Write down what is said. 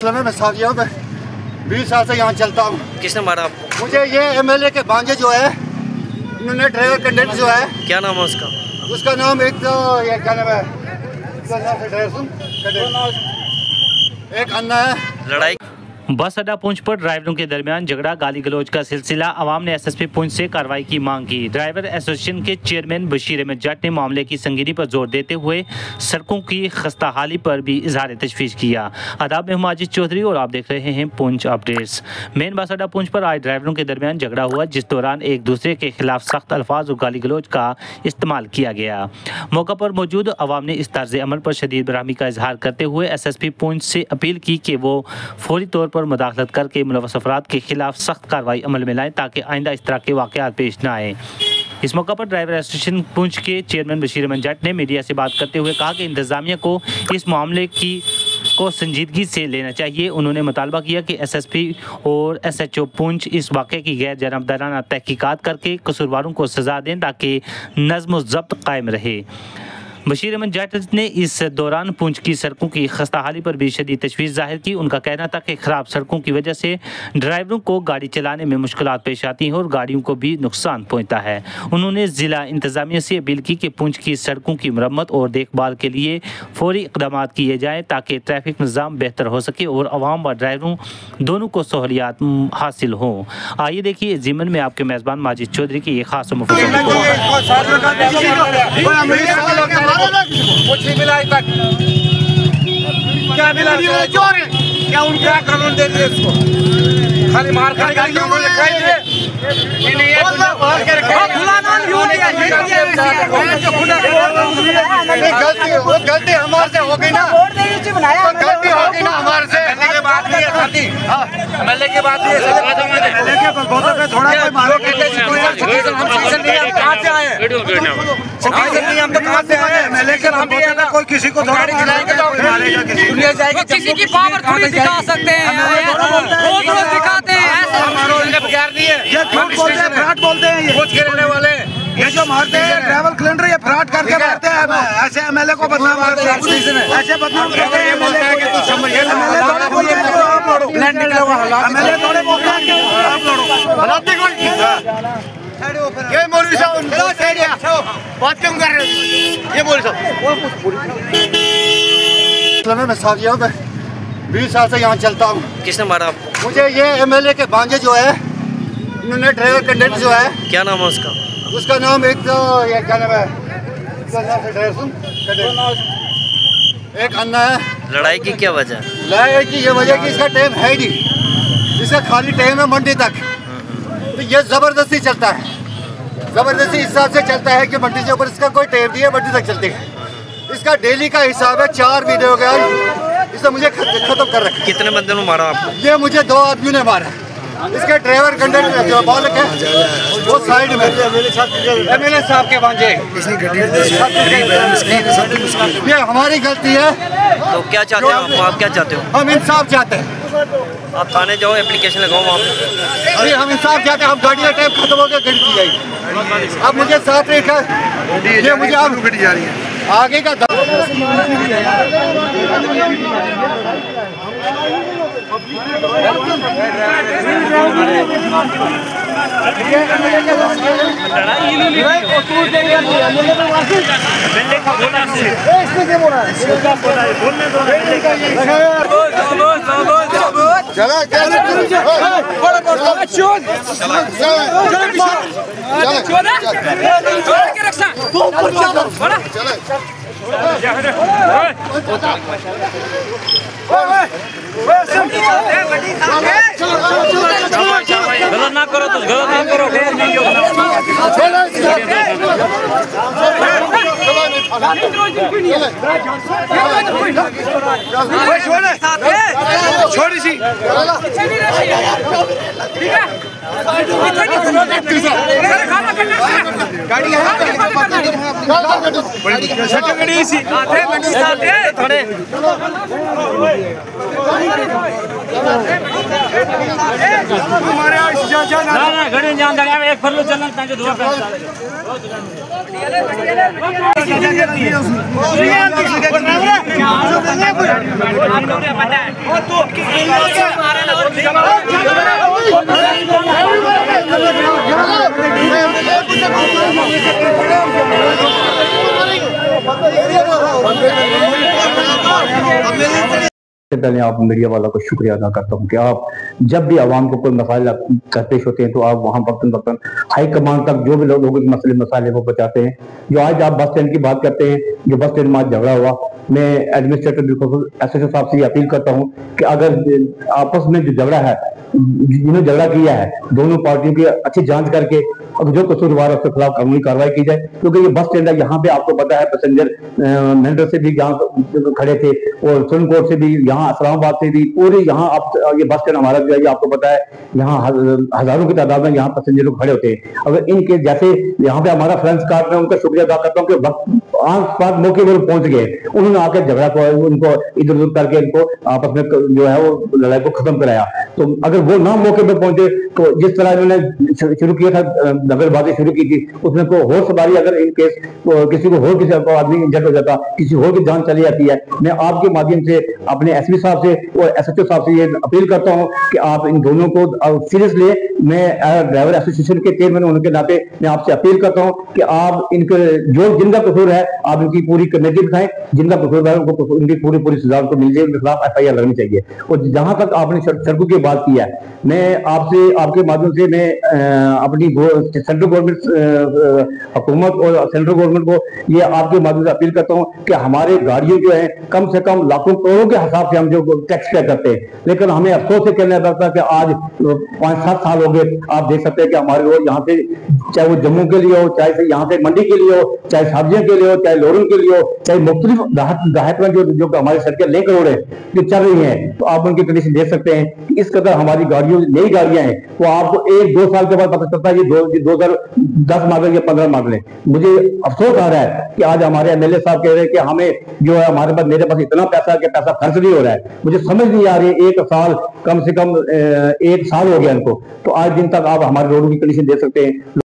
मैं साजिया में 20 साल से यहाँ चलता हूँ। किसने मारा आपको? मुझे ये एमएलए के भांजे जो है, उन्होंने ड्राइवर कंडक्टर जो है, क्या नाम है उसका? उसका नाम एक तो ये क्या नाम है, एक अन्ना है। लड़ाई बस अड्डा पुंछ पर ड्राइवरों के दरमियान झगड़ा गाली गलौज का सिलसिला। अवाम ने एसएसपी पुंछ से कार्रवाई की मांग की। ड्राइवर एसोसिएशन के चेयरमैन बशीर अहमद जट ने मामले की संगीनी पर जोर देते हुए सड़कों की खस्ताहाली पर भी इजहार तशवीश किया। आदाब में हूं माजिद चौधरी और आप देख रहे हैं पुंछ अपडेट्स। मेन बस अड्डा पुंछ पर आज ड्राइवरों के दरमियान झगड़ा हुआ, जिस दौरान एक दूसरे के खिलाफ सख्त अल्फाज और गाली गलौज का इस्तेमाल किया गया। मौका पर मौजूद अवाम ने इस तर्ज अमल पर शदीद बरहमी का इजहार करते हुए एसएसपी पुंछ से अपील की कि वो फौरी तौर पर मुदाखलत करके मुलव्वस अफराद के खिलाफ सख्त कार्रवाई अमल में लाएं ताकि आइंदा इस तरह के वाक़यात पेश न आए। इस मौका पर ड्राइवर एसोसिएशन पुंछ के चेयरमैन बशीर अहमद जट ने मीडिया से बात करते हुए कहा कि इंतजामिया को इस मामले को संजीदगी से लेना चाहिए। उन्होंने मुतालबा किया कि एसएसपी और एसएचओ पुंछ इस वाक़े की गैर जानबदाराना तहकीकात करके कसूरवारों को सज़ा दें ताकि नज़्म व ज़ब्त कायम रहे। बशीर अहमद जट ने इस दौरान पुंछ की सड़कों की खस्ताहाली पर भी शदीद तशवीश जाहिर की। उनका कहना था कि ख़राब सड़कों की वजह से ड्राइवरों को गाड़ी चलाने में मुश्किलात पेश आती हैं और गाड़ियों को भी नुकसान पहुंचता है। उन्होंने ज़िला इंतज़ामिया से अपील की कि पुंछ की सड़कों की मरम्मत और देखभाल के लिए फौरी इक़दाम किए जाएँ ताकि ट्रैफिक निज़ाम बेहतर हो सके और अवाम व ड्राइवरों दोनों को सहूलियात हासिल हों। आइए देखिए ज़िमन में आपके मेज़बान माजिद चौधरी की ये खास कुछ नहीं मिला तक। क्या मिला? चोर है क्या? उनका कानून दे दिए इसको, खाली मार खाने का उन्होंने खाई है। गलती हमारे से हो गई ना, गलती हो गई ना हमारे से। एमएलए की बात नहीं है साथी, एमएलए की बात नहीं है। थोड़ा कोई मारो कहते हम कहाँ से आए? हम तो कहाँ से आए? एमएलए के नाम पे कोई किसी को गाड़ी खिलाएंगे तो मारेगा, दुनिया जाएगी। किसी की पावर थोड़ी दिखा सकते हैं, रोज दिखाते हैं। प्यार नहीं है, ये झूठ बोलते हैं, फ्रॉड बोलते हैं। कुछ गिरने वाले ये जो मारते हैं ट्रैवल कैलेंडर, ये फ्रॉड करके मारते हैं। ऐसे एमएलए को बदनाम करते हैं, ऐसे बदनाम करते हैं। एमएलए थोड़े बोलते हैं कि आप लड़ो। ये मौलवी साहब बात क्यों कर रहे हैं? ये मौलवी साहब मैं साजिया में 20 साल से यहाँ चलता हूँ। किसने मारा आपको? मुझे ये एमएलए के भांजे जो है, उन्होंने ड्राइवर कंडक्टर जो है, क्या नाम है उसका? उसका नाम एक तो ये क्या नाम है, एक अन्ना है। लड़ाई की क्या वजह? लड़ाई की ये वजह कि इसका टाइम है नहीं, इसका खाली टाइम है मंडी तक। तो ये ज़बरदस्ती चलता है, ज़बरदस्ती इस हिसाब से चलता है कि मंडी से ऊपर इसका कोई टाइम नहीं है, मंडी तक चलती है। इसका डेली का हिसाब है। 4 वीडियो गया, इसे मुझे ख़त्म कर रखा। कितने बंदे ने मारा आपको? ये मुझे 2 आदमियों ने मारा। इसके ड्राइवर कंडक्टर जो बालक है वो साइड में, एमएलए साहब के भांजे। ये हमारी गलती है। तो क्या चाहते हो आप क्या चाहते हो? हम इंसाफ चाहते हैं। आप थाने जाओ, एप्लीकेशन लगाओ वहाँ पे। अरे हम इंसाफ चाहते हैं। हम गाड़ी का टाइम खत्म हो गया, गाड़ी की जाएगी। अब मुझे साथ रेखा ये मुझे अब गाड़ी जा रही है आगे का गलत ना करो, तो गलत ना करो। छोटी सी गाड़ी घड़ी जान दे एक फरलो चलन ताके दो पहले आप मीडिया वालों को शुक्रिया अदा करता हूँ कि आप जब भी आवाम को कोई मसाइल दरपेश होते हैं तो आप वहाँ वक्तन वक्तन हाई कमान तक जो भी लोगों के मसले मसाले वो बचाते हैं। जो आज आप बस स्टैंड की बात करते हैं, जो बस स्टैंड में आज झगड़ा हुआ, मैं एडमिनिस्ट्रेटर एसएचओ साहब से अपील करता हूँ कि अगर आपस में जो झगड़ा है, जिन्होंने झगड़ा किया है, दोनों पार्टियों की अच्छी जांच करके और जो कसूरवार है उसके खिलाफ कानूनी कार्रवाई की जाए। क्योंकि ये बस स्टैंड है, यहाँ पे आपको पता है पैसेंजर मेंढर से भी यहाँ खड़े थे और सुप्रीम कोर्ट से भी, यहाँ इस्लामाबाद से भी, पूरी यहाँ आप ये बस स्टैंड हमारा जो है आपको पता है यहाँ हजारों की तादाद में यहाँ पैसेंजर लोग खड़े होते हैं। अगर इनके जैसे यहाँ पे हमारा फ्रेंड्स कार्ड में उनका शुक्रिया अदा करता हूँ कि आस-पास मौके पर पहुंच गए, उन्होंने आकर झगड़ा को उनको इधर उधर करके इनको आपस में जो है वो लड़ाई को खत्म कराया। तो अगर वो ना मौके पर पहुंचे तो जिस तरह इन्होंने शुरू किया था, दगलबाजी शुरू की थी, उसमें को और सवारी अगर इन केस किसी को और किसी आदमी इंजर्ड हो जाता, किसी और की जान चली जाती है। मैं आपके माध्यम से अपने एसपी साहब से और एसएचओ साहब से ये अपील करता हूं कि आप इन दोनों को सीरियस ले। मैं ड्राइवर एसोसिएशन के चेयरमैन होने के नाते मैं आपसे अपील करता हूं कि आप इनके जो जिनका कसूर है आप इनकी पूरी कमेटी बिठाएं, जिनका कसूर है उनको उनकी पूरी सजा को मिल जाए, उनके खिलाफ एफआईआर लगनी चाहिए। और जहां तक आपने सड़कों की बात की है, मैं आपसे आपके माध्यम से मैं अपनी सेंट्रल गवर्नमेंट हुकूमत और सेंट्रल गवर्नमेंट को ये आपके माध्यम से अपील करता हूं कि हमारे गाड़ियों जो है कम से कम लाखों करोड़ों के हिसाब से हम जो टैक्स पे करते हैं, लेकिन हमें अफसोस से कहना पड़ता है कि आज 5-7 साल हो गए, आप देख सकते हैं कि हमारे लोग यहाँ से, चाहे वो जम्मू के लिए हो, चाहे से यहाँ से मंडी के लिए हो, चाहे सब्जियों के लिए हो, चाहे लोरन के लिए हो, चाहे मुख्तलिफ राहत में जो हमारी सड़कें ले करोड़ है जो चल रही हैं, तो आप उनकी कंडीशन देख सकते हैं कि इस कदर हमारी गाड़ियों नई गाड़ियां हैं, तो आपको 1-2 साल के बाद पता चलता है ये 2010 मॉडल या 15 मॉडल है। मुझे अफसोस आ रहा है कि आज हमारे एमएलए साहब कह रहे हैं कि हमें जो है हमारे पास, मेरे पास इतना पैसा है कि पैसा खर्च नहीं हो रहा है। मुझे समझ नहीं आ रही है, 1 साल कम से कम 1 साल हो गया इनको, तो आज दिन तक आप हमारे रोड की कंडीशन दे सकते हैं।